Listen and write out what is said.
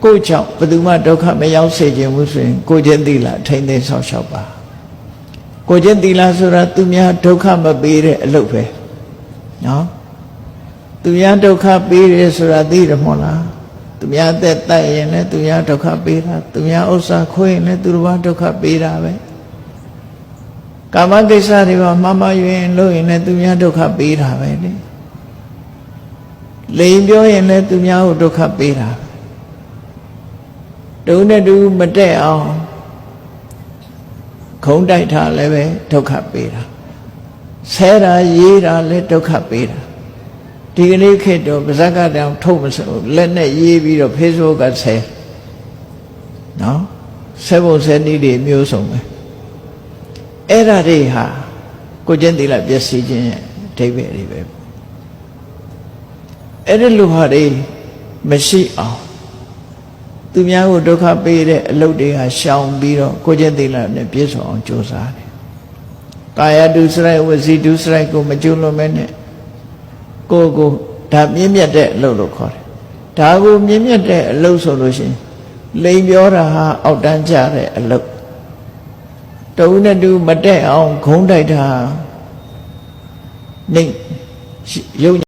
ကိုကြောင့်ဘယ်သူမှဒုက္ခမရောက်စေခြင်းဘူးဆိုရင်ကိုချင်းသီလထိမ့်သိမ်းဆောက်ရှောက်ပါကိုချင်းသီလဆိုတာသူများဒုက္ခမပေးတဲ့အလုပ်ပဲနော်သူများဒုက္ခပေးတယ်ဆိုတာသိတယ်မဟုတ်လားသူများအသက်တိုက်ရင်လည်းသူများဒုက္ခပေးတာသူများဥစ္စာခွေးရင်လည်းသူတို့ဘာဒုက္ခပေးတာပဲကာမကိစ္စတွေမှာမှားမှားယွင်းလို့ရင်လည်းသူများဒုက္ခပေးတာပဲလေလိန်ပြောရင်လည်းသူများကိုဒုက္ခပေးတာတူနဲ့တူမတက်အောင်ခုံတိုက်ထားလည်းပဲဒုက္ခပေးတာဆဲတာရေးတာလည်းဒုက္ခပေးတာဒီကနေ့ခေတ်တော့ပါဇက်ကတောင်ထုတ်မစို့လက်နဲ့ရေးပြီးတော့ Facebook ကဆဲနော်ဆဲဖို့ဆဲနည်းတွေမျိုးစုံပဲအဲ့ဒါတွေဟာကိုကျင့်သီလပျက်စီးခြင်းရဲ့အဓိပ္ပာယ်တွေပဲအဲ့ဒီလိုဟာတွေမရှိအောင်သူများကိုဒုက္ခပေးတဲ့အလုပ်တွေကရှောင်ပြီးတော့ကိုကျင့်သီလနဲ့ပြည့်စုံအောင်ကြိုးစားတယ်ကာယဒုစရိုက်ဝစီဒုစရိုက်ကိုမကျွလွန်မဲနဲ့ကိုဒါမြင့်မြတ်တဲ့အလုပ်လို့ခေါ်တယ်ဒါကိုမြင့်မြတ်တဲ့အလုပ်ဆိုလို့ရှိရင်လိန်ပြောတာဟာအောက်တန်းကျတဲ့အလုပ်တူနဲ့တူမတက်အောင်ဂုံးတိုက်တာနေရုပ်